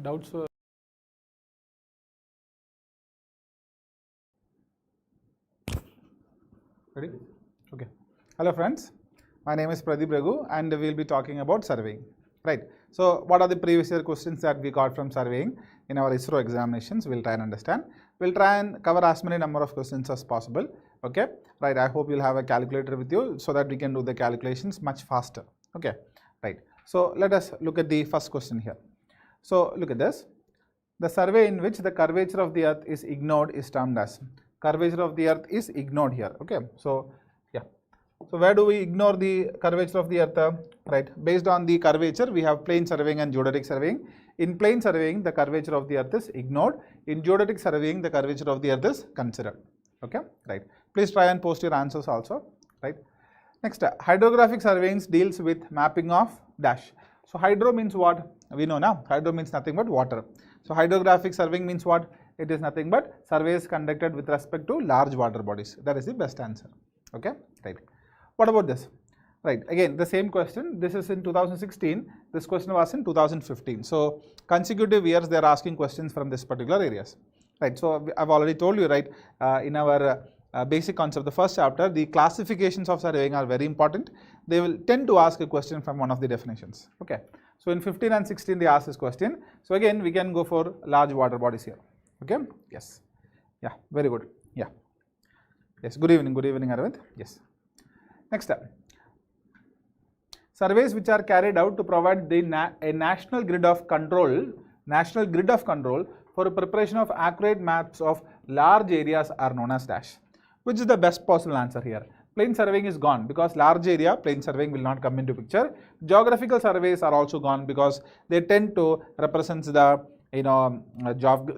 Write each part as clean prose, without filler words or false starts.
doubts? Ready? Okay. Hello friends, my name is Pradeep Sir and we will be talking about surveying. Right. So what are the previous year questions that we got from surveying in our ISRO examinations? We'll try and understand. We'll try and cover as many number of questions as possible. Okay. Right. I hope you'll have a calculator with you so that we can do the calculations much faster. Okay. Right. So let us look at the first question here. So look at this. The survey in which the curvature of the earth is ignored is termed as. Curvature of the earth is ignored here. Okay. So yeah. So where do we ignore the curvature of the earth? Right. Based on the curvature, we have plane surveying and geodetic surveying. In plane surveying, the curvature of the earth is ignored. In geodetic surveying, the curvature of the earth is considered. Okay. Right. Please try and post your answers also. Right. Next, hydrographic surveying deals with mapping of dash. So hydro means what? We know now. Hydro means nothing but water. So hydrographic surveying means what? It is nothing but surveys conducted with respect to large water bodies. That is the best answer. Okay. Right. What about this? Right. Again, the same question. This is in 2016. This question was in 2015. So consecutive years they are asking questions from this particular areas. Right. So I've already told you, right, in our basic concept, the first chapter, the classifications of surveying are very important. They will tend to ask a question from one of the definitions. Okay. So in 15 and 16 they ask this question. So again we can go for large water bodies here. Okay. Yes. Yeah. Very good. Yeah. Yes. Good evening. Good evening, Arvind. Yes. Next up. Surveys which are carried out to provide the a national grid of control for preparation of accurate maps of large areas are known as dash. Which is the best possible answer here? Plane surveying is gone because large area plane surveying will not come into picture. Geographical surveys are also gone because they tend to represent the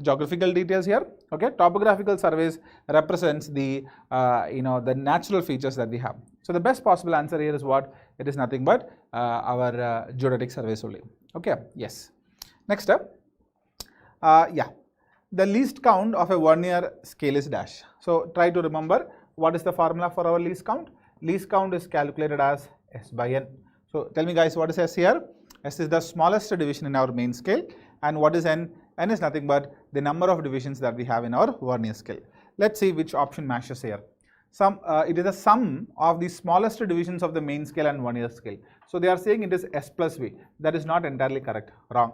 geographical details here. Okay, topographical surveys represents the the natural features that we have. So the best possible answer here is what? It is nothing but our geodetic surveys only. Okay. Yes. Next up. Yeah. The least count of a vernier scale is dash. So try to remember what is the formula for our least count. Least count is calculated as S by N. So tell me guys, what is S here? S is the smallest division in our main scale, and what is N? N is nothing but the number of divisions that we have in our vernier scale. Let's see which option matches here. It is a sum of the smallest divisions of the main scale and vernier scale. So they are saying it is S plus V. That is not entirely correct. Wrong.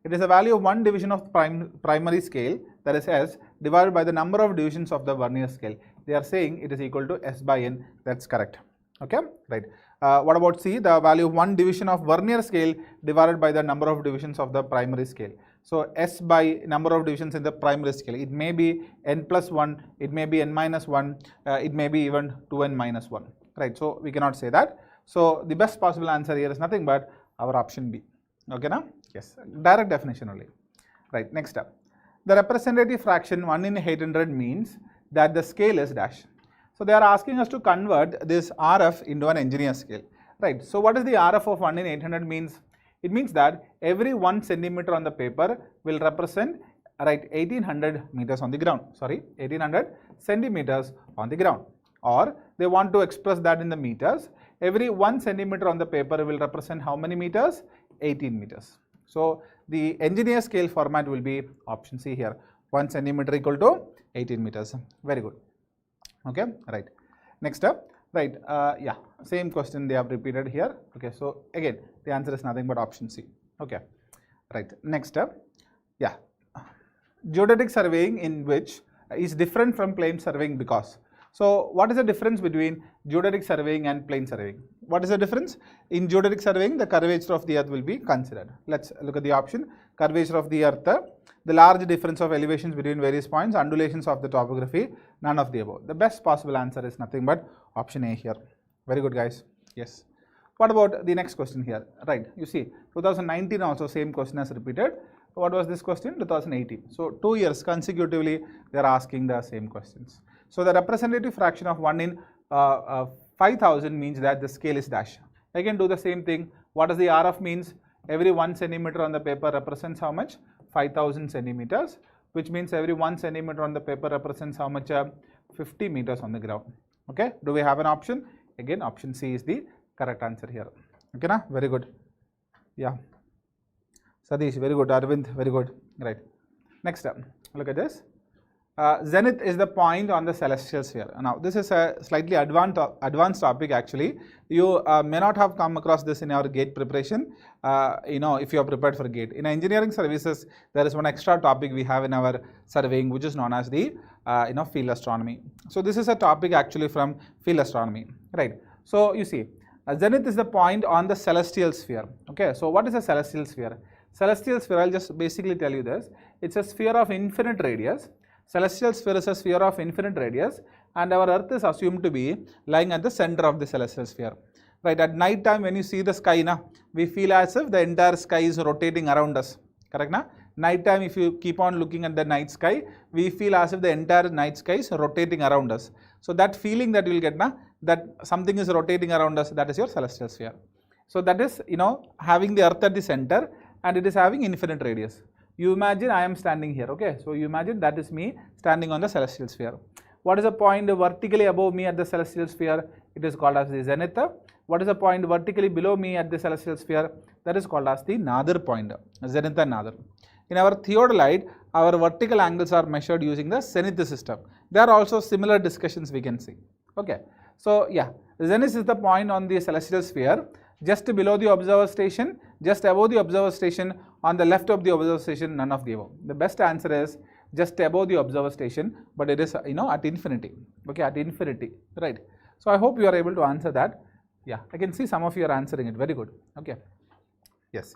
It is a value of one division of primary scale, that is S, divided by the number of divisions of the vernier scale. They are saying it is equal to S by N. That's correct. Okay. Right. What about C? The value of one division of vernier scale divided by the number of divisions of the primary scale. So S by number of divisions in the primary scale. It may be N plus 1, it may be N minus 1, it may be even 2N minus 1. Right. So we cannot say that. So the best possible answer here is nothing but our option B. Okay now? Yes. Direct definition only. Right. Next up. The representative fraction 1 in 800 means that the scale is dash. So they are asking us to convert this RF into an engineer scale. Right. So what is the RF of 1 in 800 means? It means that every 1 centimeter on the paper will represent 1800 meters on the ground. Sorry, 1800 centimeters on the ground. Or they want to express that in the meters. Every 1 centimeter on the paper will represent how many meters? 18 meters. So the engineer scale format will be option C here. 1 centimeter equal to 18 meters. Very good. Okay. Right. Next up. Right. Yeah. Same question they have repeated here. Okay. So again, the answer is nothing but option C. Okay. Right. Next up. Yeah. Geodetic surveying in which is different from plane surveying because. So what is the difference between geodetic surveying and plane surveying? What is the difference? In geodetic surveying, the curvature of the earth will be considered. Let's look at the option. Curvature of the earth, the large difference of elevations between various points, undulations of the topography, none of the above. The best possible answer is nothing but option A here. Very good guys. Yes. What about the next question here? Right. You see, 2019 also same question has repeated. What was this question? 2018. So 2 years consecutively they are asking the same questions. So the representative fraction of 1 in 5000 means that the scale is dash. Again do the same thing. What does the RF means? Every 1 centimeter on the paper represents how much? 5000 centimeters, which means every 1 centimeter on the paper represents how much? 50 meters on the ground. Okay. Do we have an option? Again option C is the correct answer here. Okay na? Very good. Yeah. Satish, very good. Arvind, very good. Right. Next up, look at this. Zenith is the point on the celestial sphere. Now, this is a slightly advanced topic actually. You may not have come across this in your GATE preparation, if you are prepared for GATE. In engineering services, there is one extra topic we have in our surveying, which is known as the, field astronomy. So, this is a topic actually from field astronomy, right? So, you see, zenith is the point on the celestial sphere. Okay, so what is a celestial sphere? Celestial sphere, I'll just basically tell you this. It's a sphere of infinite radius. Celestial sphere is a sphere of infinite radius, and our Earth is assumed to be lying at the center of the celestial sphere. Right, at night time when you see the sky, we feel as if the entire sky is rotating around us. Correct? Night time, if you keep on looking at the night sky, we feel as if the entire night sky is rotating around us. So that feeling that you will get, that something is rotating around us, that is your celestial sphere. So that is, having the Earth at the center, and it is having infinite radius. You imagine I am standing here, okay? So you imagine that is me standing on the celestial sphere. What is the point vertically above me at the celestial sphere? It is called as the zenith. What is the point vertically below me at the celestial sphere? That is called as the nadir point, zenith and nadir. In our theodolite, our vertical angles are measured using the zenith system. There are also similar discussions we can see. Okay, so yeah, zenith is the point on the celestial sphere, just below the observer station, just above the observer station, on the left of the observer station, none of the above. The best answer is just above the observer station, but it is, at infinity. Okay, at infinity, right? So I hope you are able to answer that. Yeah, I can see some of you are answering it. Very good. Okay. Yes.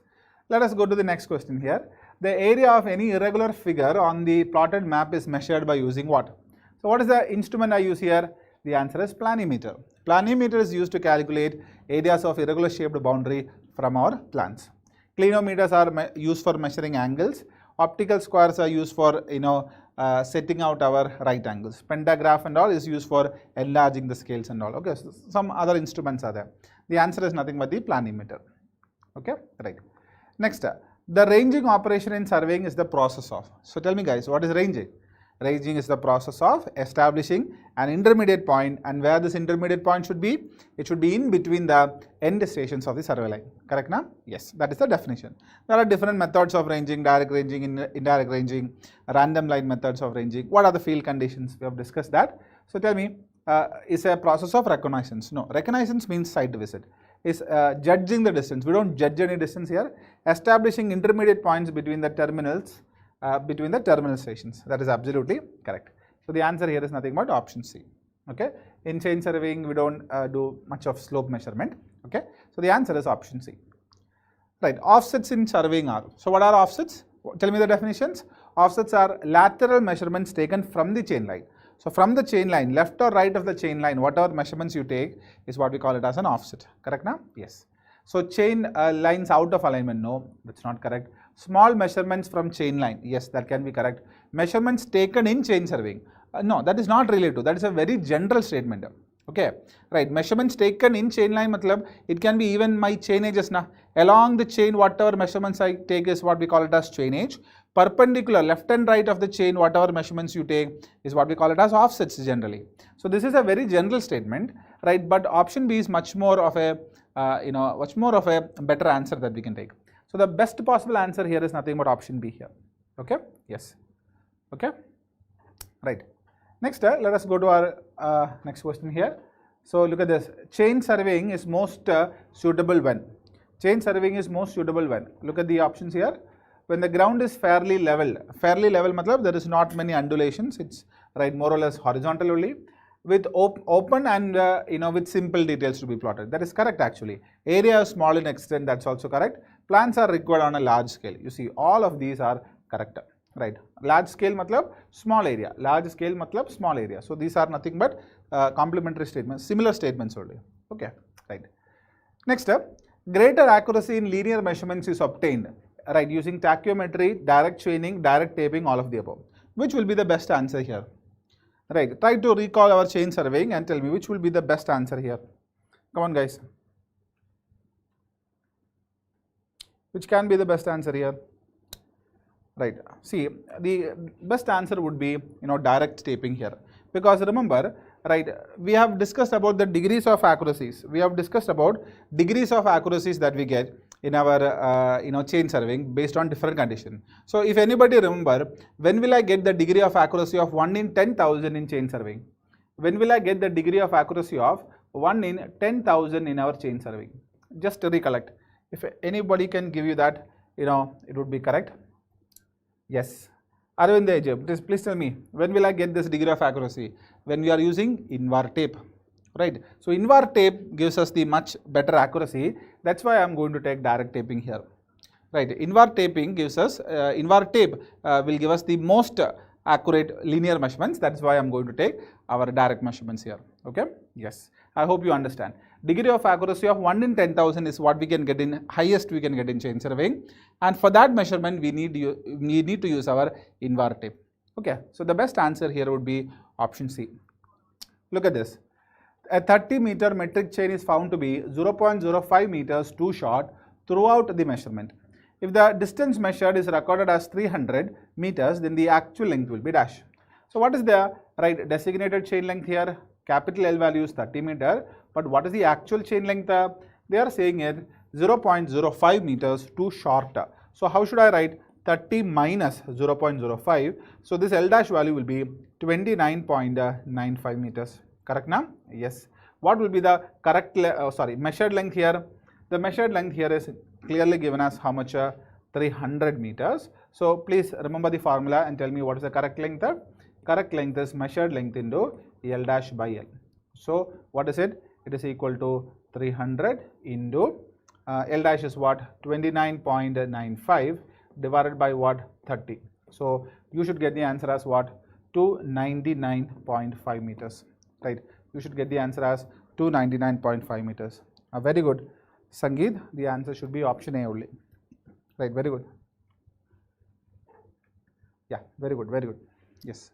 Let us go to the next question here. The area of any irregular figure on the plotted map is measured by using what? So what is the instrument I use here? The answer is planimeter. Planimeter is used to calculate areas of irregular shaped boundary from our plans. Clinometers are used for measuring angles. Optical squares are used for, setting out our right angles. Pentagraph and all is used for enlarging the scales and all. Okay, so some other instruments are there. The answer is nothing but the planimeter. Okay, right. Next, the ranging operation in surveying is the process of. So tell me guys, what is ranging? Ranging is the process of establishing an intermediate point, and where this intermediate point should be? It should be in between the end stations of the survey line. Correct now? Yes, that is the definition. There are different methods of ranging: direct ranging, indirect ranging, random line methods of ranging. What are the field conditions? We have discussed that. So tell me, is a process of reconnaissance? No, reconnaissance means site visit. Is judging the distance. We don't judge any distance here. Establishing intermediate points between the terminals. Between the terminal stations. That is absolutely correct. So the answer here is nothing but option C. Okay. In chain surveying, we don't do much of slope measurement. Okay. So the answer is option C. Right. Offsets in surveying are. So what are offsets? Tell me the definitions. Offsets are lateral measurements taken from the chain line. So from the chain line, left or right of the chain line, whatever measurements you take is what we call it as an offset. Correct now? Yes. So chain lines out of alignment, no, that's not correct. Small measurements from chain line, yes, that can be correct. Measurements taken in chain surveying, no, that is not related. That is a very general statement. Okay, right. Measurements taken in chain line, matlab, it can be even my chain edges na. Along the chain, whatever measurements I take is what we call it as chain edge. Perpendicular, left and right of the chain, whatever measurements you take is what we call it as offsets generally. So this is a very general statement, right? But option B is much more of a better answer that we can take. So the best possible answer here is nothing but option B here. Okay? Yes. Okay? Right. Next, let us go to our next question here. So look at this. Chain surveying is most suitable when? Chain surveying is most suitable when? Look at the options here. When the ground is fairly level. Fairly level matlab there is not many undulations. It's right more or less horizontal only. With open and with simple details to be plotted. That is correct actually. Area is small in extent, that's also correct. Plans are required on a large scale. You see, all of these are correct. Right. Large scale matlab small area. Large scale matlab small area. So these are nothing but complementary statements, similar statements only. Okay. Right. Next up, greater accuracy in linear measurements is obtained. Right. Using tachyometry, direct chaining, direct taping, all of the above. Which will be the best answer here? Right, try to recall our chain surveying and tell me which will be the best answer here. Come on guys. Which can be the best answer here? Right, see, the best answer would be, direct taping here. Because remember, right, we have discussed about the degrees of accuracies. We have discussed about degrees of accuracies that we get in our chain surveying based on different condition. So if anybody remember, when will I get the degree of accuracy of 1 in 10,000 in chain surveying? When will I get the degree of accuracy of 1 in 10,000 in our chain surveying? Just to recollect. If anybody can give you that, it would be correct. Yes. Arvind Ejab, please tell me, when will I get this degree of accuracy? When we are using invar tape, right? So invar tape gives us the much better accuracy. That's why I am going to take direct taping here, right? Invar taping gives us, invar tape will give us the most accurate linear measurements. That's why I am going to take our direct measurements here, okay? Yes, I hope you understand. Degree of accuracy of 1 in 10,000 is what we can get in, highest we can get in chain surveying, and for that measurement we need to use our invar tape. Okay, so the best answer here would be option C. Look at this. A 30-meter metric chain is found to be 0.05 meters too short throughout the measurement. If the distance measured is recorded as 300 meters, then the actual length will be dash. So what is the right designated chain length here? Capital L value is 30 meter, but what is the actual chain length? They are saying it 0.05 meters too short. So how should I write 30 minus 0.05? So this L dash value will be 29.95 meters. Correct now? Yes. What will be the correct measured length here? The measured length here is clearly given as how much? 300 meters. So please remember the formula and tell me what is the correct length. Correct length is measured length into L dash by L. So what is it? It is equal to 300 into L dash is what? 29.95 divided by what? 30. So you should get the answer as what? 299.5 meters. Right? You should get the answer as 299.5 meters. Very good. Sangeet, the answer should be option A only. Right, very good. Yeah, very good, very good. Yes.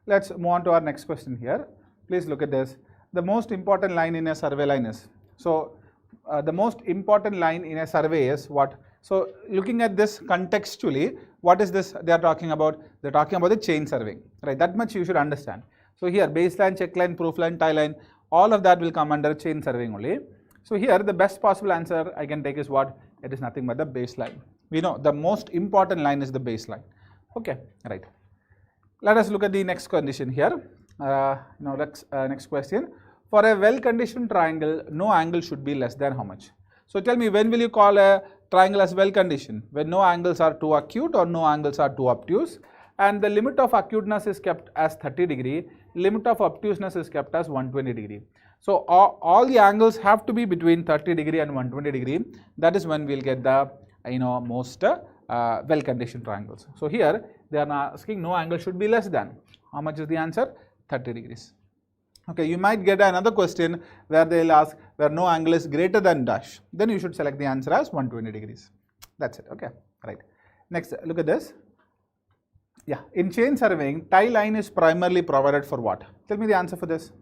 Let's move on to our next question here. Please look at this. The most important line in a survey line is, the most important line in a survey is what? So looking at this contextually, what is this they are talking about? They are talking about the chain surveying, right? That much you should understand. So here baseline, check line, proof line, tie line, all of that will come under chain surveying only. So here the best possible answer I can take is what? It is nothing but the baseline. We know the most important line is the baseline. Okay, right. Let us look at the next condition here. Now let's next question. For a well-conditioned triangle, no angle should be less than how much? So tell me, when will you call a triangle as well-conditioned? When no angles are too acute or no angles are too obtuse, and the limit of acuteness is kept as 30 degree, limit of obtuseness is kept as 120 degree. So all the angles have to be between 30 degree and 120 degree. That is when we'll get the most well-conditioned triangles. So here they are asking no angle should be less than. How much is the answer? 30 degrees. Okay, you might get another question where they will ask where no angle is greater than dash. Then you should select the answer as 120 degrees. That's it. Okay, right. Next, look at this. Yeah, in chain surveying, tie line is primarily provided for what? Tell me the answer for this.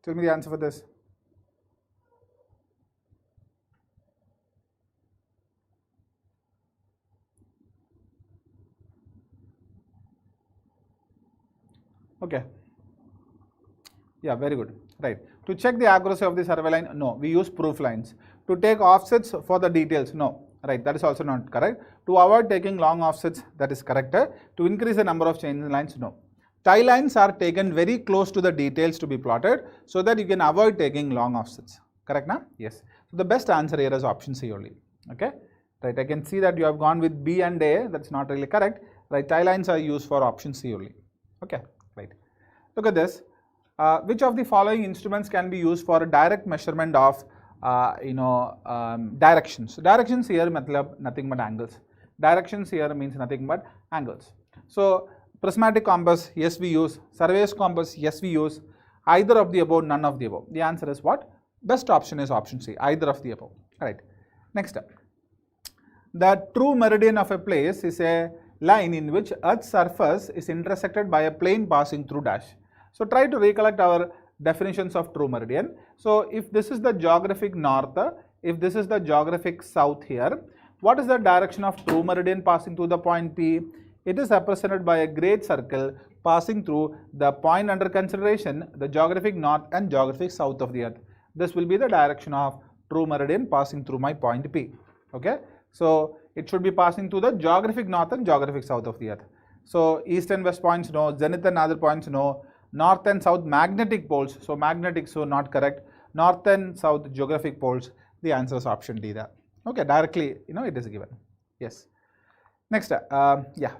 Tell me the answer for this. Okay. Yeah, very good. Right. To check the accuracy of the survey line, no, we use proof lines. To take offsets for the details, no. Right, that is also not correct. To avoid taking long offsets, that is correct. To increase the number of chain lines, no. Tie lines are taken very close to the details to be plotted so that you can avoid taking long offsets. Correct now? Yes. So the best answer here is option C only. Okay. Right. I can see that you have gone with B and A. That's not really correct. Right. Tie lines are used for option C only. Okay. Right. Look at this. Which of the following instruments can be used for a direct measurement of directions? So directions here matlab nothing but angles. Directions here means nothing but angles. So prismatic compass, yes we use. Surveyor's compass, yes we use. Either of the above, none of the above. The answer is what? Best option is option C, either of the above. Right. Next up. The true meridian of a place is a line in which Earth's surface is intersected by a plane passing through dash. So try to recollect our definitions of true meridian. So if this is the geographic north, if this is the geographic south here, what is the direction of true meridian passing through the point P? It is represented by a great circle passing through the point under consideration, the geographic north and geographic south of the Earth. This will be the direction of true meridian passing through my point P. Okay, so it should be passing through the geographic north and geographic south of the earth. So east and west points no, zenith and other points no, north and south magnetic poles, so magnetic, so not correct, north and south geographic poles, the answer is option D there. Okay, directly it is given. Yes. Next,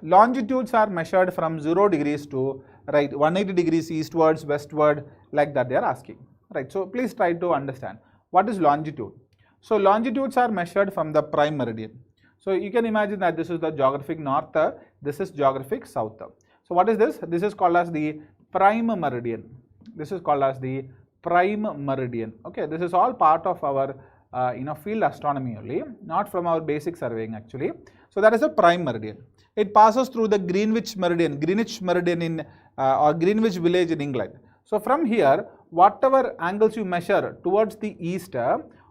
longitudes are measured from 0 degrees to 180 degrees eastwards, westward, like that they are asking. Right, so please try to understand what is longitude. So longitudes are measured from the prime meridian. So you can imagine that this is the geographic north, this is geographic south. So what is this? This is called as the prime meridian. This is called as the prime meridian. Okay, this is all part of our field astronomy only, not from our basic surveying actually. So that is a prime meridian. It passes through the Greenwich meridian in or Greenwich village in England. So from here, whatever angles you measure towards the east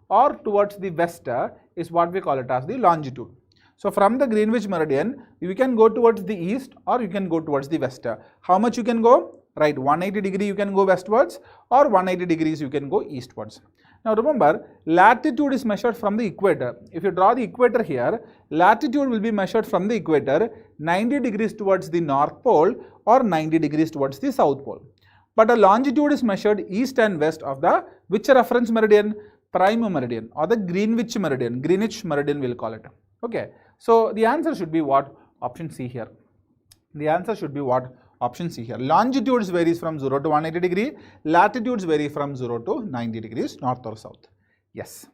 or towards the west is what we call it as the longitude. So from the Greenwich meridian, you can go towards the east or you can go towards the west. How much you can go? Right, 180 degree you can go westwards or 180 degrees you can go eastwards. Now remember, latitude is measured from the equator. If you draw the equator here, latitude will be measured from the equator 90 degrees towards the north pole or 90 degrees towards the south pole. But a longitude is measured east and west of the which reference meridian? Prime meridian or the Greenwich meridian we'll call it. Okay, so the answer should be what? Option C here. The answer should be what? Option C here. Longitudes varies from 0 to 180 degree, latitudes vary from 0 to 90 degrees north or south. Yes.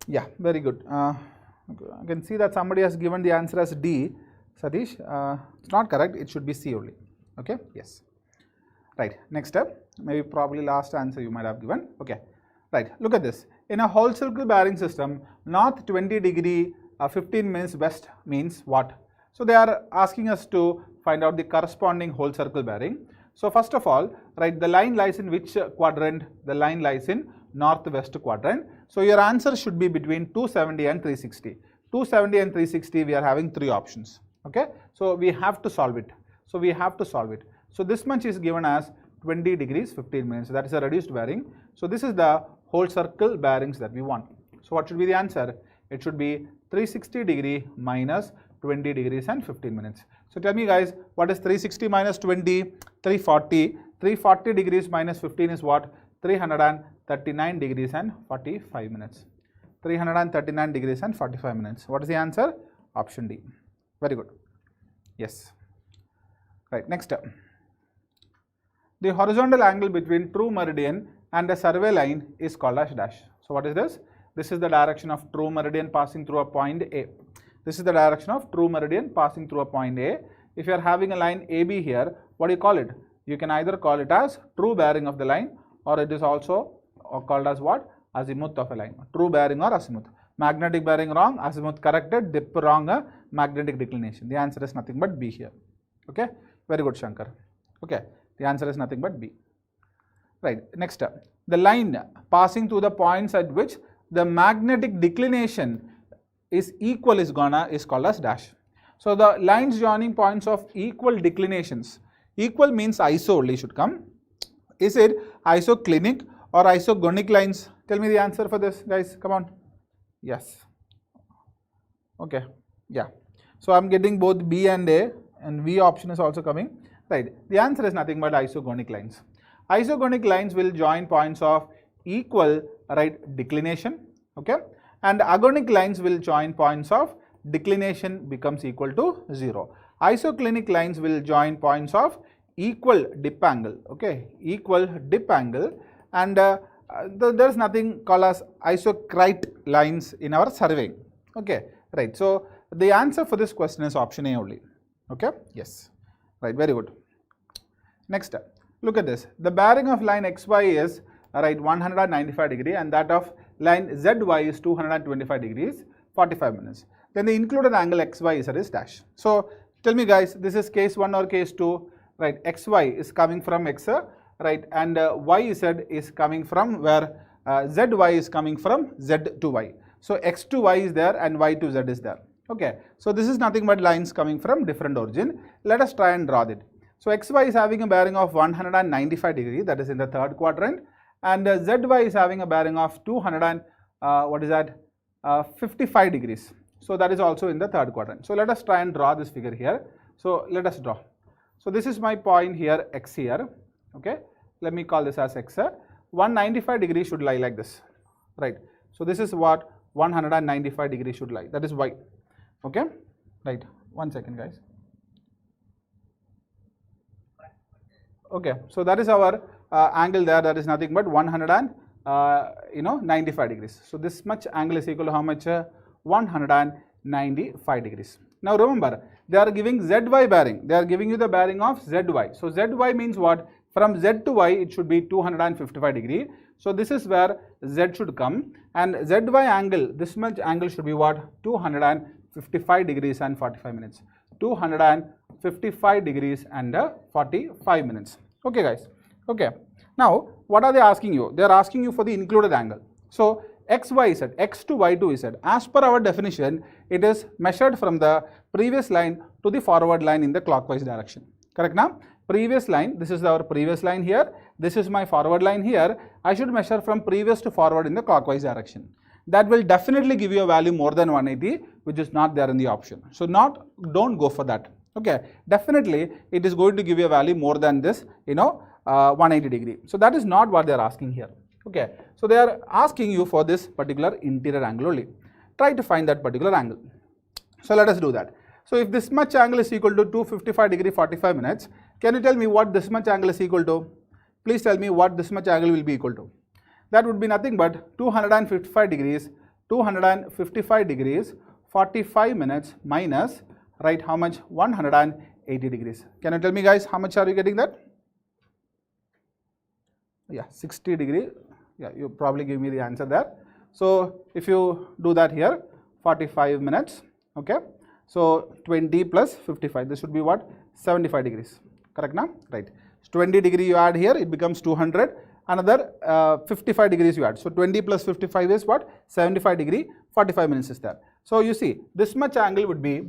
Yeah, very good. You can see that somebody has given the answer as D. Satish, it's not correct, it should be C only. Okay, yes. Right, next step, maybe probably last answer you might have given. Okay, right, look at this. In a whole circle bearing system, north 20 degree, 15 minutes west means what? So they are asking us to find out the corresponding whole circle bearing. So first of all, right, the line lies in which quadrant? The line lies in northwest quadrant. So your answer should be between 270 and 360. 270 and 360, we are having three options. Okay, so we have to solve it. So this much is given as 20 degrees 15 minutes. That is a reduced bearing. So this is the whole circle bearings that we want. So what should be the answer? It should be 360 degree minus 20 degrees and 15 minutes. So tell me guys, what is 360 minus 20? 340. 340 degrees minus 15 is what? 339 degrees and 45 minutes. 339 degrees and 45 minutes. What is the answer? Option D. Very good. Yes. Right, next up. The horizontal angle between true meridian and a survey line is called as dash. So what is this? This is the direction of true meridian passing through a point A. This is the direction of true meridian passing through a point A. If you are having a line AB here, what do you call it? You can either call it as true bearing of the line, or it is also called as what? Azimuth of a line. True bearing or azimuth. Magnetic bearing wrong, azimuth corrected, dip wrong, magnetic declination. The answer is nothing but B here. Okay, very good Shankar. Okay, the answer is nothing but B. Right, next up. The line passing through the points at which the magnetic declination is equal is called as dash. So the lines joining points of equal declinations. Equal means iso only should come. Is it isoclinic or isogonic lines? Tell me the answer for this, guys. Come on. Yes. Okay. Yeah. So I'm getting both B and A, and V option is also coming. Right. The answer is nothing but isogonic lines. Isogonic lines will join points of equal declination. Okay. And agonic lines will join points of declination becomes equal to 0. Isoclinic lines will join points of equal dip angle. Okay. Equal dip angle, and there is nothing called as isocrite lines in our surveying. Okay. Right. So the answer for this question is option A only. Okay. Yes. Right. Very good. Next, look at this. The bearing of line XY is 195 degree, and that of line ZY is 225 degrees 45 minutes. Then the included angle XY is dash. So tell me guys, this is case 1 or case 2? Right, XY is coming from X, right, and YZ is coming from where? ZY is coming from Z to Y. So X to Y is there and Y to Z is there. Okay, so this is nothing but lines coming from different origin. Let us try and draw that. So XY is having a bearing of 195 degree, that is in the third quadrant, and ZY is having a bearing of 55 degrees. So that is also in the third quadrant. So let us try and draw this figure here. So let us draw. So this is my point here, X here. Okay, let me call this as X. 195 degrees should lie like this, right? So this is what 195 degrees should lie. That is Y. Okay, right. 1 second, guys. Okay, so that is our angle there. That is nothing but 95 degrees. So this much angle is equal to how much? 195 degrees. Now remember, they are giving ZY bearing. They are giving you the bearing of ZY. So ZY means what? From Z to Y, it should be 255 degree. So this is where Z should come, and ZY angle, this much angle should be what? 255 degrees and 45 minutes. 255 degrees and 45 minutes. Okay, guys. Okay. Now, what are they asking you? They are asking you for the included angle. So, XY Z, X to Y to Z. As per our definition, it is measured from the previous line to the forward line in the clockwise direction. Correct now? Previous line, this is our previous line here. This is my forward line here. I should measure from previous to forward in the clockwise direction. That will definitely give you a value more than 180, which is not there in the option. So don't go for that. Okay, definitely it is going to give you a value more than this, 180 degree. So that is not what they are asking here. Okay, so they are asking you for this particular interior angle only. Try to find that particular angle. So let us do that. So if this much angle is equal to 255 degree 45 minutes, can you tell me what this much angle is equal to? Please tell me what this much angle will be equal to. That would be nothing but 255 degrees, 45 minutes minus, right, how much? 180 degrees. Can you tell me, guys, how much are you getting that? Yeah, 60 degree. Yeah, you probably give me the answer there. So if you do that here, 45 minutes, okay. So 20 plus 55, this should be what? 75 degrees. Correct now? Right. So 20 degree you add here, it becomes 200. Another 55 degrees you add. So 20 plus 55 is what? 75 degree, 45 minutes is there. So you see, this much angle would be,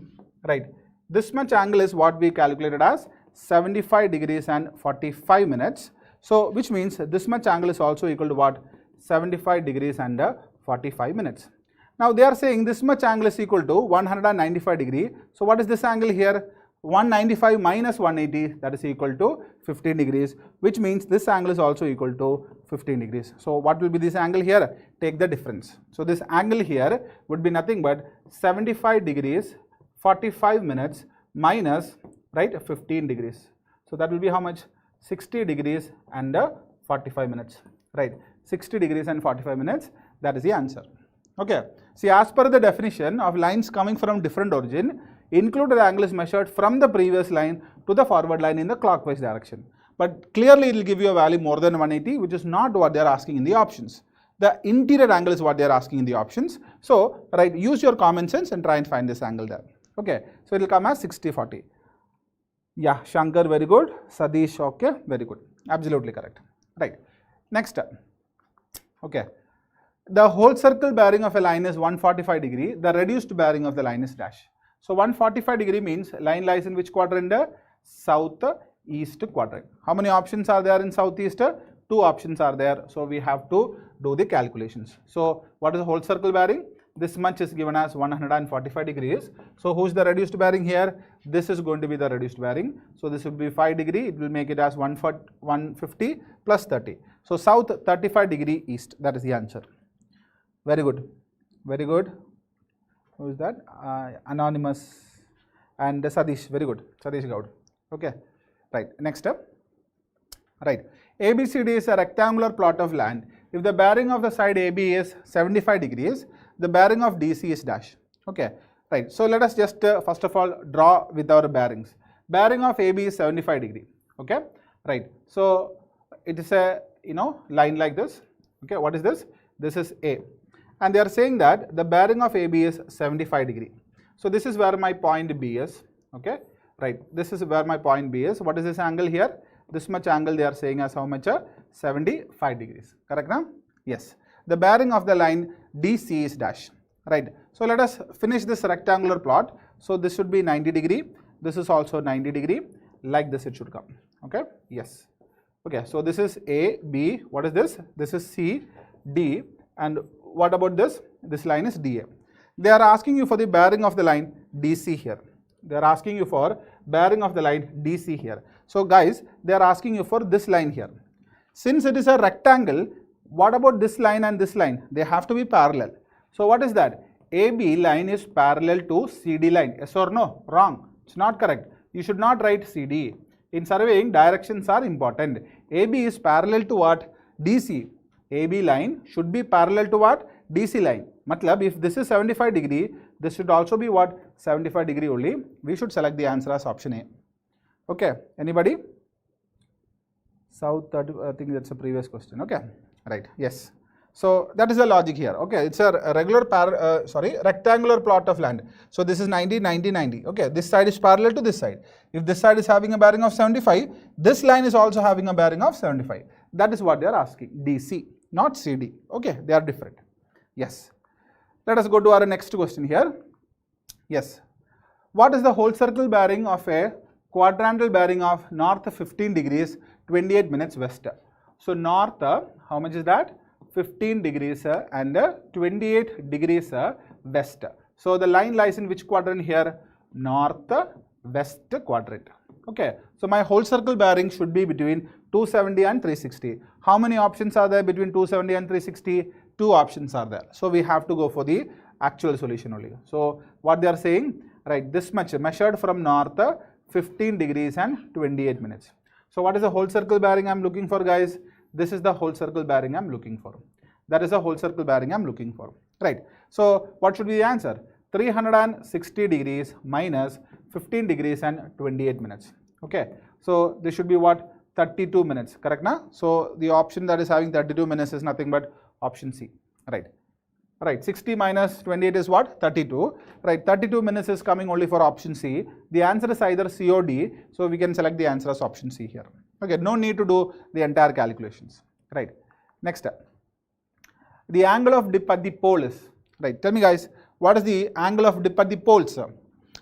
right, this much angle is what we calculated as 75 degrees and 45 minutes. So which means this much angle is also equal to what? 75 degrees and 45 minutes. Now they are saying this much angle is equal to 195 degree. So what is this angle here? 195 minus 180, that is equal to 15 degrees, which means this angle is also equal to 15 degrees. So what will be this angle here? Take the difference. So this angle here would be nothing but 75 degrees 45 minutes minus, right, 15 degrees. So that will be how much? 60 degrees and 45 minutes, right? 60 degrees and 45 minutes, that is the answer. Okay. See, as per the definition of lines coming from different origin, included angle is measured from the previous line to the forward line in the clockwise direction. But clearly it will give you a value more than 180, which is not what they are asking in the options. The interior angle is what they are asking in the options. So, right, use your common sense and try and find this angle there. Okay. So it will come as 60-40. Yeah, Shankar, very good. Sadish, okay, very good. Absolutely correct. Right. Next step. Okay. The whole circle bearing of a line is 145 degree. The reduced bearing of the line is dash. So 145 degree means line lies in which quadrant? Southeast quadrant. How many options are there in southeast? 2 options are there. So we have to do the calculations. So what is the whole circle bearing? This much is given as 145 degrees. So who is the reduced bearing here? This is going to be the reduced bearing. So this would be 5 degree. It will make it as 150 plus 30. So south 35 degree east. That is the answer. Very good. Very good. Who is that? Anonymous and Sadish. Very good. Sadish Gaud. Okay. Right. Next step. Right. ABCD is a rectangular plot of land. If the bearing of the side AB is 75 degrees, the bearing of DC is dash. Okay. Right. So let us just first of all draw with our bearings. Bearing of AB is 75 degree. Okay. Right. So it is a line like this. Okay. What is this? This is A. And they are saying that the bearing of AB is 75 degree. So this is where my point B is. Okay. Right. This is where my point B is. What is this angle here? This much angle they are saying as how much? 75 degrees. Correct now? Yes. The bearing of the line DC is dash. Right. So let us finish this rectangular plot. So this should be 90 degree. This is also 90 degree. Like this it should come. Okay. Yes. Okay, so this is A, B, what is this? This is C, D, and what about this? This line is DA. They are asking you for the bearing of the line DC here. They are asking you for bearing of the line DC here. So guys, they are asking you for this line here. Since it is a rectangle, what about this line and this line? They have to be parallel. So what is that? AB line is parallel to CD line. Yes or no? Wrong. It's not correct. You should not write CD. In surveying, directions are important. AB is parallel to what? DC. AB line should be parallel to what? DC line. Matlab, if this is 75 degree, this should also be what? 75 degree only. We should select the answer as option A. Okay, anybody? South, I think that's a previous question. Okay, right, yes. So that is the logic here. Okay, it's a regular rectangular plot of land. So this is 90, 90, 90. Okay, this side is parallel to this side. If this side is having a bearing of 75, this line is also having a bearing of 75. That is what they are asking. DC, not CD. Okay, they are different. Yes. Let us go to our next question here. Yes. What is the whole circle bearing of a quadrantal bearing of north 15 degrees, 28 minutes west? So north, how much is that? 15 degrees and 28 degrees west. So the line lies in which quadrant here? North west quadrant. Okay. So my whole circle bearing should be between 270 and 360. How many options are there between 270 and 360? 2 options are there. So we have to go for the actual solution only. So what they are saying, right, this much measured from north 15 degrees and 28 minutes. So what is the whole circle bearing I am looking for, guys? This is the whole circle bearing I am looking for. That is the whole circle bearing I am looking for. Right. So what should be the answer? 360 degrees minus 15 degrees and 28 minutes. Okay. So this should be what? 32 minutes. Correct na? So the option that is having 32 minutes is nothing but option C. Right. Right. 60 minus 28 is what? 32. Right. 32 minutes is coming only for option C. The answer is either C or D. So we can select the answer as option C here. Okay. No need to do the entire calculations. Right. Next step. The angle of dip at the pole is, right, tell me guys, what is the angle of dip at the poles?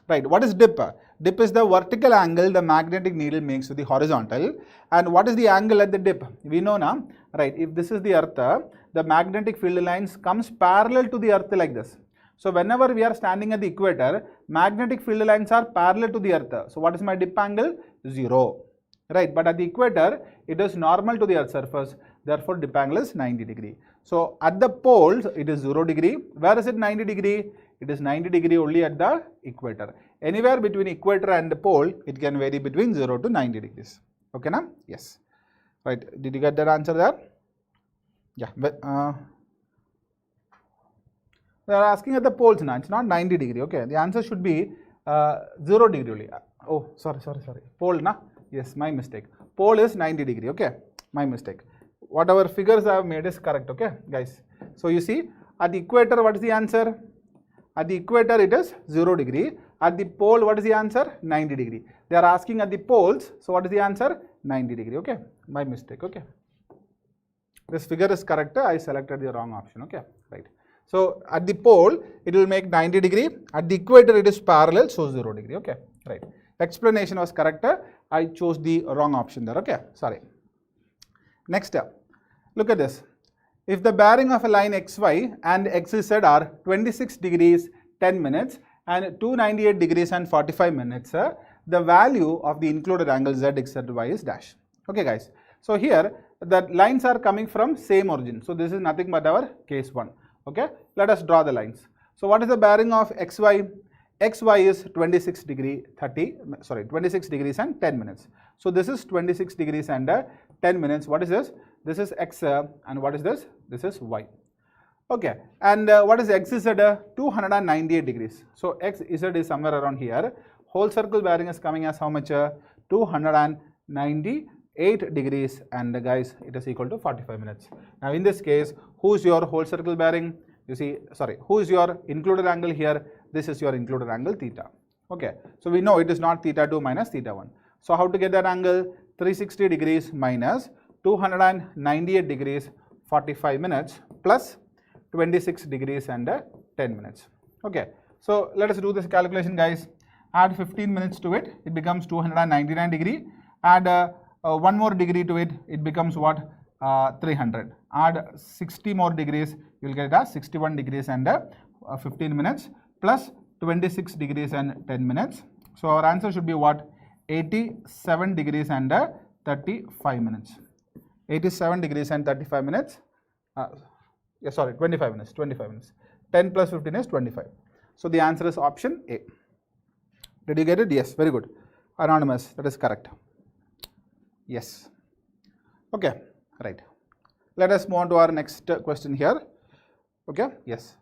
Right, what is dip? Dip is the vertical angle the magnetic needle makes to the horizontal. And what is the angle at the dip? We know now, right, if this is the earth, the magnetic field lines comes parallel to the earth like this. So whenever we are standing at the equator, magnetic field lines are parallel to the earth. So what is my dip angle? 0. Right, but at the equator, it is normal to the earth's surface. Therefore, dip angle is 90 degree. So at the poles, it is 0 degree. Where is it 90 degree? It is 90 degree only at the equator. Anywhere between equator and the pole, it can vary between 0 to 90 degrees. Okay, na? Yes. Right. Did you get that answer there? Yeah. But, they are asking at the poles now. It's not 90 degree. Okay. The answer should be 0 degree only. Oh, sorry. Pole, na? Yes, my mistake. Pole is 90 degree. Okay. My mistake. Whatever figures I have made is correct, okay, guys. So you see, at the equator, what is the answer? At the equator, it is 0 degree. At the pole, what is the answer? 90 degree. They are asking at the poles, so what is the answer? 90 degree, okay. My mistake, okay. This figure is correct. I selected the wrong option, okay, right. So at the pole, it will make 90 degree. At the equator, it is parallel, so 0 degree, okay, right. Explanation was correct. I chose the wrong option there, okay, sorry. Next step, look at this. If the bearing of a line XY and XZ are 26 degrees 10 minutes and 298 degrees and 45 minutes, the value of the included angle ZXY is dash. Okay guys, so here the lines are coming from same origin. So this is nothing but our case 1. Okay, let us draw the lines. So what is the bearing of XY? XY is 26 degrees and 10 minutes. So this is 26 degrees and 10 minutes. What is this? This is X and what is this? This is Y. Okay, and what is XZ? 298 degrees. So XZ is somewhere around here. Whole circle bearing is coming as how much? 298 degrees, and guys, it is equal to 45 minutes. Now in this case, who is your whole circle bearing? You see, sorry, who is your included angle here? This is your included angle theta. Okay, so we know it is not theta 2 minus theta 1. So how to get that angle? 360 degrees minus 298 degrees 45 minutes plus 26 degrees and 10 minutes. Okay, so let us do this calculation, guys. Add 15 minutes to it, it becomes 299 degree. Add 1 more degree to it, it becomes what? 300. Add 60 more degrees, you will get it as 61 degrees and 15 minutes plus 26 degrees and 10 minutes. So our answer should be what? 87 degrees and 35 minutes. 87 degrees and 35 minutes. 25 minutes. 25 minutes. 10 plus 15 is 25. So the answer is option A. Did you get it? Yes, very good. Anonymous, that is correct. Yes. Okay, right. Let us move on to our next question here. Okay, yes.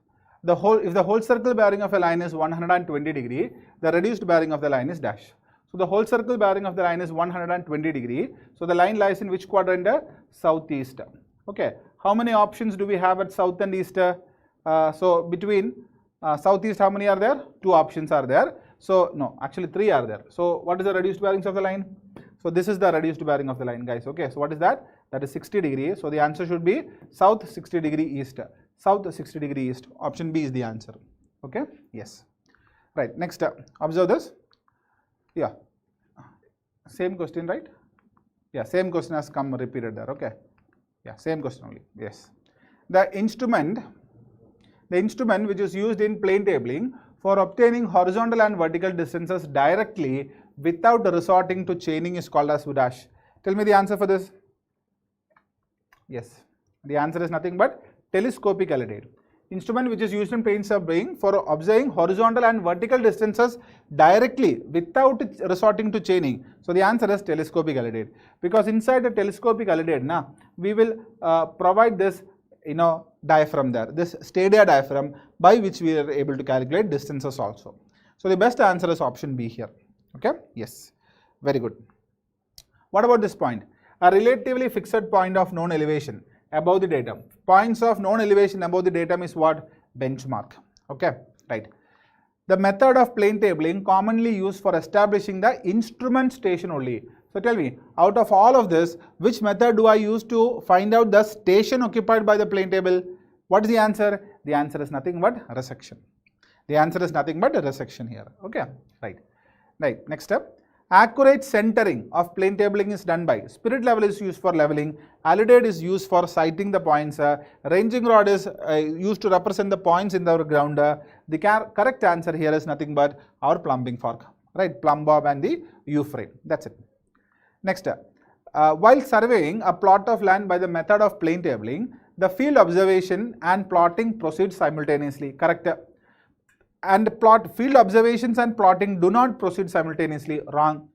If the whole circle bearing of a line is 120 degree, the reduced bearing of the line is dash. So the whole circle bearing of the line is 120 degree. So the line lies in which quadrant? Southeast. Okay. How many options do we have at south and east? So between southeast, how many are there? 2 options are there. So no, actually 3 are there. So what is the reduced bearings of the line? So this is the reduced bearing of the line, guys. Okay. So what is that? That is 60 degree. So the answer should be south 60 degree east. South 60 degree east. Option B is the answer. Okay. Yes. Right. Next, observe this. Yeah. Same question, right? Yeah. Same question has come repeated there. Okay. Yeah. Same question only. Yes. The instrument which is used in plane tabling for obtaining horizontal and vertical distances directly without resorting to chaining is called as dash. Tell me the answer for this. Yes. The answer is nothing but telescopic alidade. Instrument which is used in plane surveying for observing horizontal and vertical distances directly without resorting to chaining. So the answer is telescopic alidade. Because inside the telescopic alidade, we will provide this diaphragm there, this stadia diaphragm by which we are able to calculate distances also. So the best answer is option B here. Okay? Yes. Very good. What about this point? A relatively fixed point of known elevation above the datum. Points of known elevation above the datum is what? Benchmark. Okay? Right. The method of plane tabling commonly used for establishing the instrument station only. So tell me, out of all of this, which method do I use to find out the station occupied by the plane table? What is the answer? The answer is nothing but resection. The answer is nothing but resection here. Okay, right. Right. Next step. Accurate centering of plane tabling is done by spirit level is used for leveling, alidade is used for sighting the points, ranging rod is used to represent the points in the ground. The correct answer here is nothing but our plumbing fork, right? Plumb bob and the U-frame. That's it. Next, while surveying a plot of land by the method of plane tabling, the field observation and plotting proceed simultaneously. Correct. And field observations and plotting do not proceed simultaneously. Wrong.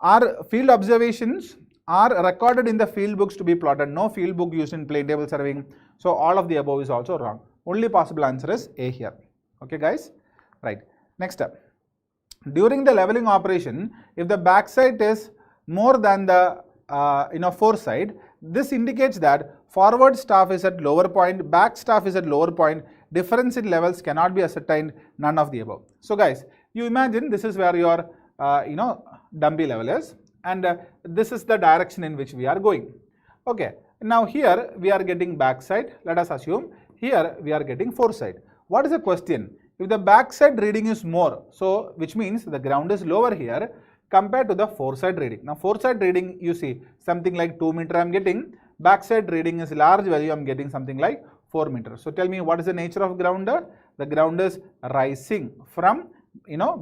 Our field observations are recorded in the field books to be plotted. No field book used in plane table surveying. So all of the above is also wrong. Only possible answer is A here. Okay, guys. Right. Next up. During the leveling operation, if the backside is more than the foreside, this indicates that forward staff is at lower point, back staff is at lower point. Difference in levels cannot be ascertained, none of the above. So guys, you imagine this is where your dumbbell level is, and this is the direction in which we are going. Okay, now here we are getting backside. Let us assume here we are getting foreside. What is the question? If the backside reading is more, so which means the ground is lower here compared to the foreside reading. Now foreside reading, you see something like 2 meter I am getting, backside reading is large value, I am getting something like 4 meters. So tell me, what is the nature of ground? The ground is rising from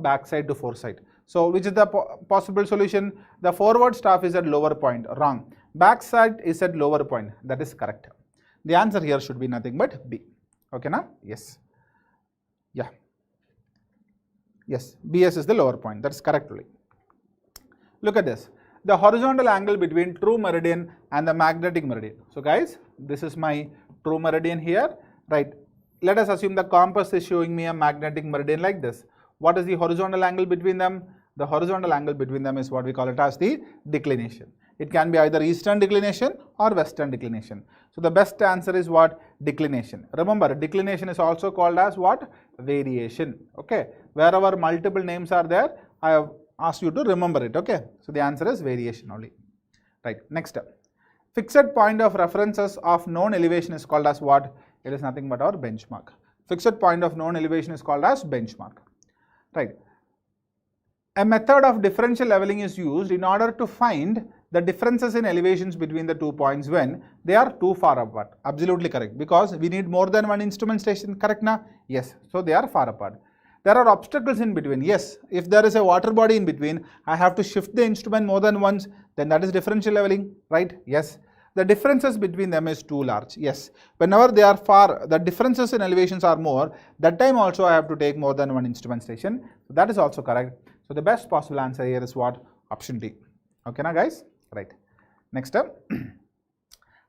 backside to foreside. So which is the possible solution? The forward staff is at lower point. Wrong. Backside is at lower point. That is correct. The answer here should be nothing but B. Okay, now? Yes. Yeah. Yes. BS is the lower point. That's correct only. Look at this. The horizontal angle between true meridian and the magnetic meridian. So guys, this is my true meridian here, right? Let us assume the compass is showing me a magnetic meridian like this. What is the horizontal angle between them? The horizontal angle between them is what we call it as the declination. It can be either eastern declination or western declination. So the best answer is what? Declination. Remember, declination is also called as what? Variation. Okay. Wherever multiple names are there, I have asked you to remember it. Okay. So the answer is variation only. Right. Next step. Fixed point of references of known elevation is called as what? It is nothing but our benchmark. Fixed point of known elevation is called as benchmark. Right. A method of differential leveling is used in order to find the differences in elevations between the 2 points when they are too far apart. Absolutely correct, because we need more than one instrument station, correct na? Yes, so they are far apart. There are obstacles in between. Yes, if there is a water body in between, I have to shift the instrument more than once, then that is differential leveling, right? Yes. The differences between them is too large. Yes. Whenever they are far, the differences in elevations are more, that time also I have to take more than one instrument station. So that is also correct. So the best possible answer here is what? Option D. Okay na guys? Right. Next up.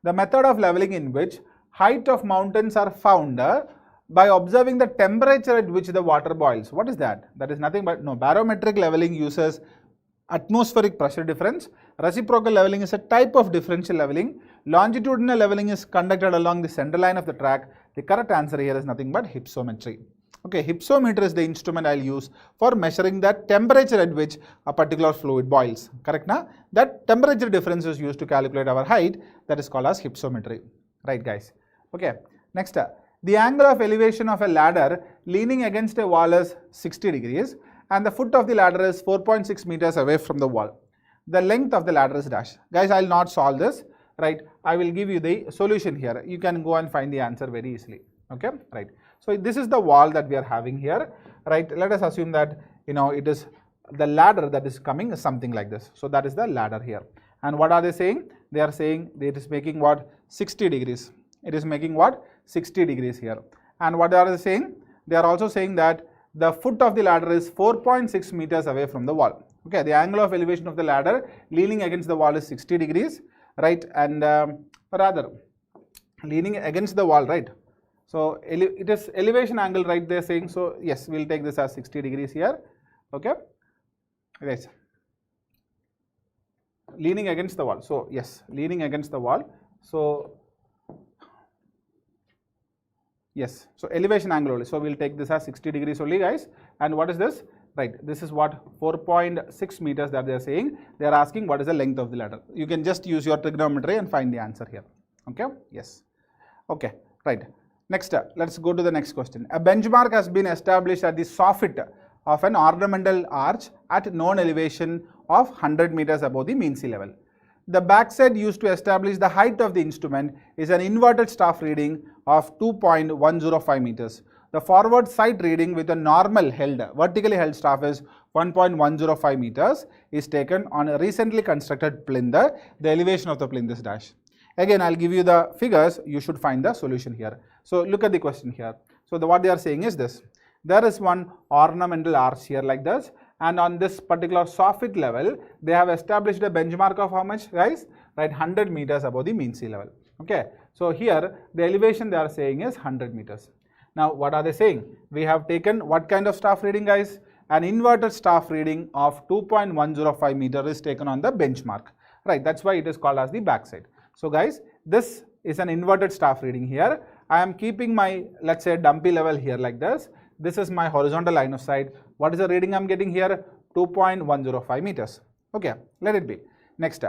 The method of leveling in which height of mountains are found by observing the temperature at which the water boils. What is that? That is nothing but, no, barometric leveling uses atmospheric pressure difference. Reciprocal leveling is a type of differential leveling. Longitudinal leveling is conducted along the center line of the track. The correct answer here is nothing but hypsometry. Okay, hypsometer is the instrument I'll use for measuring the temperature at which a particular fluid boils. Correct na? That temperature difference is used to calculate our height. That is called as hypsometry. Right guys? Okay, next the angle of elevation of a ladder leaning against a wall is 60 degrees and the foot of the ladder is 4.6 meters away from the wall. The length of the ladder is dash. Guys, I will not solve this, right? I will give you the solution here. You can go and find the answer very easily. Okay, right? So this is the wall that we are having here, right? Let us assume that, it is the ladder that is coming is something like this. So that is the ladder here. And what are they saying? They are saying it is making what? 60 degrees. It is making what? 60 degrees here. And what are they saying? They are also saying that the foot of the ladder is 4.6 meters away from the wall. Okay, the angle of elevation of the ladder leaning against the wall is 60 degrees, right? And rather, leaning against the wall, right? So it is elevation angle, right? They are saying. So yes, we'll take this as 60 degrees here. Okay, right. Leaning against the wall. So yes, leaning against the wall. So yes, so elevation angle only. So we'll take this as 60 degrees only, guys. And what is this? Right, this is what? 4.6 meters that they are saying. They are asking what is the length of the ladder. You can just use your trigonometry and find the answer here. Okay, yes. Okay, right. Next, let's go to the next question. A benchmark has been established at the soffit of an ornamental arch at known elevation of 100 meters above the mean sea level. The backside used to establish the height of the instrument is an inverted staff reading of 2.105 meters. The forward side reading with a normal vertically held staff is 1.105 meters is taken on a recently constructed plinth. The elevation of the plinth is dash. Again, I'll give you the figures. You should find the solution here. So look at the question here. So what they are saying is this. There is one ornamental arch here like this. And on this particular soffit level, they have established a benchmark of how much, guys? Right, 100 meters above the mean sea level. Okay. So here, the elevation they are saying is 100 meters. Now, what are they saying? We have taken what kind of staff reading, guys? An inverted staff reading of 2.105 meter is taken on the benchmark. Right, that's why it is called as the backside. So, guys, this is an inverted staff reading here. I am keeping my, let's say, dumpy level here like this. This is my horizontal line of sight. What is the reading I am getting here? 2.105 meters. Okay, let it be. Next,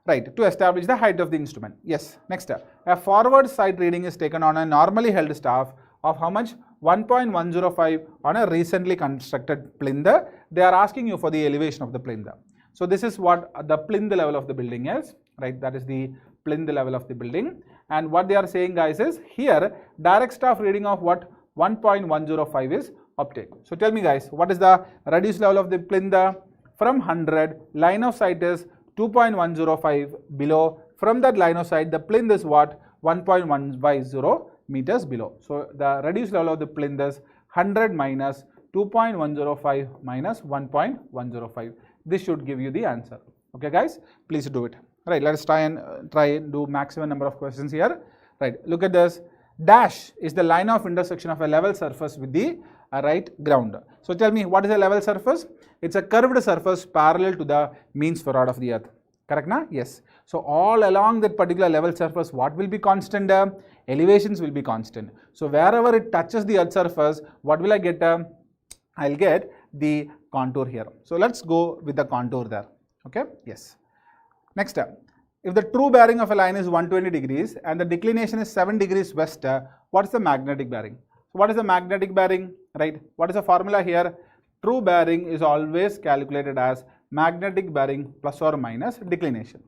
right, to establish the height of the instrument. Yes, next, a forward side reading is taken on a normally held staff of how much? 1.105 on a recently constructed plinth. They are asking you for the elevation of the plinth. So this is what the plinth level of the building is, right? That is the plinth level of the building. And what they are saying, guys, is here direct staff reading of what? 1.105 is obtained. So tell me, guys, what is the reduced level of the plinth? From 100, line of sight is 2.105 below. From that line of sight, the plinth is what? 1.150 meters below. So the reduced level of the plinth is 100 minus 2.105 minus 1.105. This should give you the answer. Okay, guys, please do it. Right, let us try and do maximum number of questions here. Right, look at this. Dash is the line of intersection of a level surface with the right ground. So tell me, what is a level surface? It's a curved surface parallel to the mean spheroid of the earth. Correct na? Yes. So all along that particular level surface, what will be constant? Elevations will be constant. So wherever it touches the earth surface, what will I get? I'll get the contour here. So let's go with the contour there. Okay. Yes. Next, if the true bearing of a line is 120 degrees and the declination is 7 degrees west, what is the magnetic bearing? So what is the magnetic bearing? Right. What is the formula here? true bearing is always calculated as magnetic bearing plus or minus declination.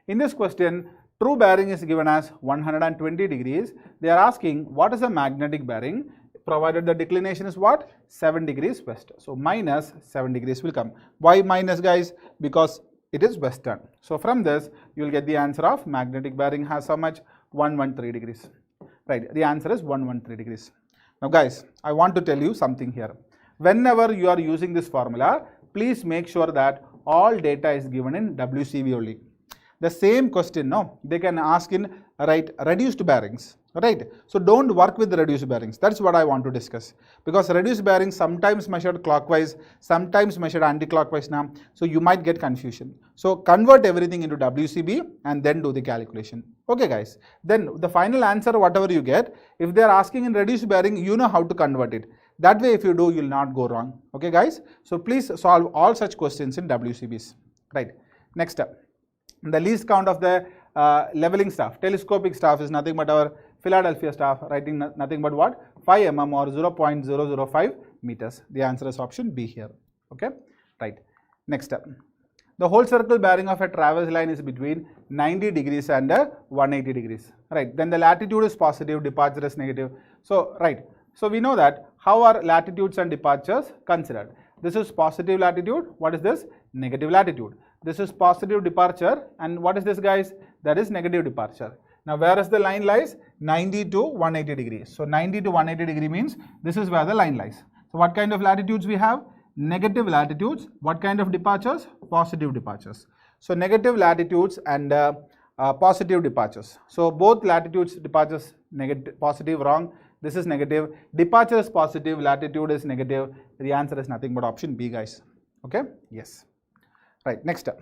In this question, true bearing is given as 120 degrees. They are asking what is the magnetic bearing, provided the declination is what? 7 degrees west. So minus 7 degrees will come. Why minus, guys? Because it is western. So from this, you will get the answer of magnetic bearing has how much? 113 degrees. Right, the answer is 113 degrees. Now guys, I want to tell you something here. Whenever you are using this formula, please make sure that all data is given in WCB only. The same question, no, they can ask in reduced bearings, right? So don't work with the reduced bearings. That's what I want to discuss, because reduced bearings sometimes measured clockwise, sometimes measured anti-clockwise now. So you might get confusion. So convert everything into WCB and then do the calculation. Okay guys, then the final answer, whatever you get, if they are asking in reduced bearing, you know how to convert it. That way if you do, you will not go wrong. Okay guys, so please solve all such questions in WCBs. Right, next up, the least count of the leveling staff, telescopic staff is nothing but our Philadelphia staff, writing nothing but what? 5 mm or 0.005 meters. The answer is option B here. Okay, right, next up. The whole circle bearing of a traverse line is between 90 degrees and 180 degrees. Right. Then the latitude is positive, departure is negative. So, right. So, we know that how are latitudes and departures considered. This is positive latitude. What is this? Negative latitude. This is positive departure. And what is this, guys? That is negative departure. Now, where is the line lies? 90 to 180 degrees. So, 90 to 180 degree means this is where the line lies. So, what kind of latitudes we have? Negative latitudes. What kind of departures? Positive departures. So negative latitudes and positive departures. So both latitudes, departures, negative, positive, wrong. This is negative. Departure is positive, latitude is negative. The answer is nothing but option B, guys. Okay, yes. Right, next up.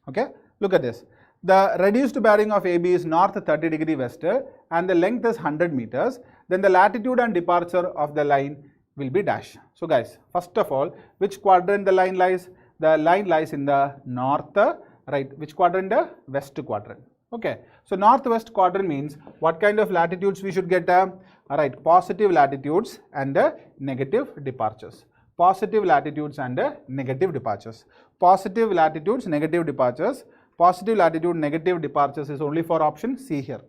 Okay, look at this. The reduced bearing of AB is north 30 degree west and the length is 100 meters. Then the latitude and departure of the line will be dash. So guys, first of all, which quadrant the line lies? The line lies in the north, right? Which quadrant? The west quadrant. Okay. So northwest quadrant means what kind of latitudes we should get? Right, positive latitudes and negative departures. Positive latitudes and negative departures. Positive latitudes, negative departures. Positive latitude, negative departures is only for option C here.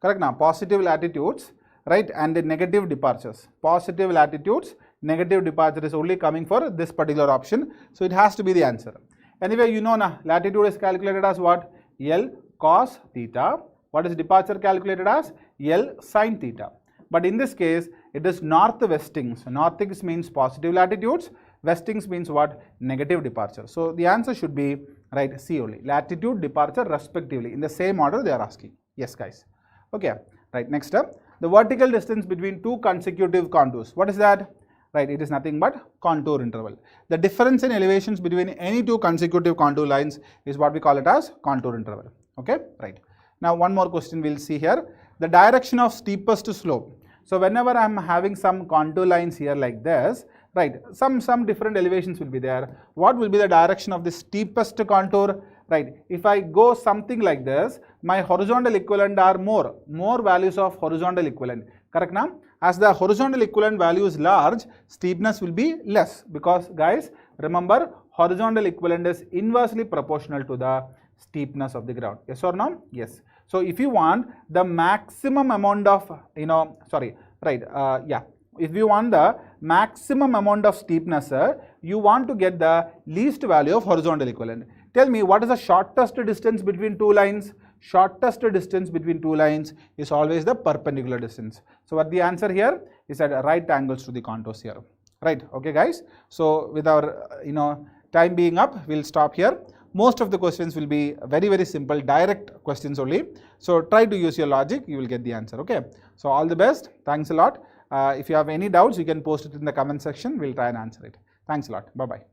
Correct now? Positive latitudes, right, and the negative departures. Positive latitudes, negative departure is only coming for this particular option. So it has to be the answer. Anyway, you know now, latitude is calculated as what? L cos theta. What is departure calculated as? L sin theta. But in this case, it is north-westing. So northings means positive latitudes, westings means what? Negative departure. So the answer should be, right, C only. Latitude, departure respectively. In the same order they are asking. Yes, guys. Okay. Right, next up. The vertical distance between two consecutive contours. What is that? Right, it is nothing but contour interval. The difference in elevations between any two consecutive contour lines is what we call it as contour interval. Okay, right. Now, one more question we'll see here. The direction of steepest slope. So, whenever I am having some contour lines here like this, right, some different elevations will be there. What will be the direction of the steepest contour? Right, if I go something like this, my horizontal equivalent are more values of horizontal equivalent. Correct now? As the horizontal equivalent value is large, steepness will be less, because guys, remember, horizontal equivalent is inversely proportional to the steepness of the ground. Yes or no? Yes. So if you want the maximum amount of, if you want the maximum amount of steepness, you want to get the least value of horizontal equivalent. Tell me, what is the shortest distance between two lines? Shortest distance between two lines is always the perpendicular distance. So what the answer here is at right angles to the contours here. Right, okay guys. So with our time being up, we'll stop here. Most of the questions will be very simple, direct questions only. So try to use your logic, you will get the answer. Okay. So all the best. Thanks a lot. If you have any doubts, you can post it in the comment section. We'll try and answer it. Thanks a lot. Bye-bye.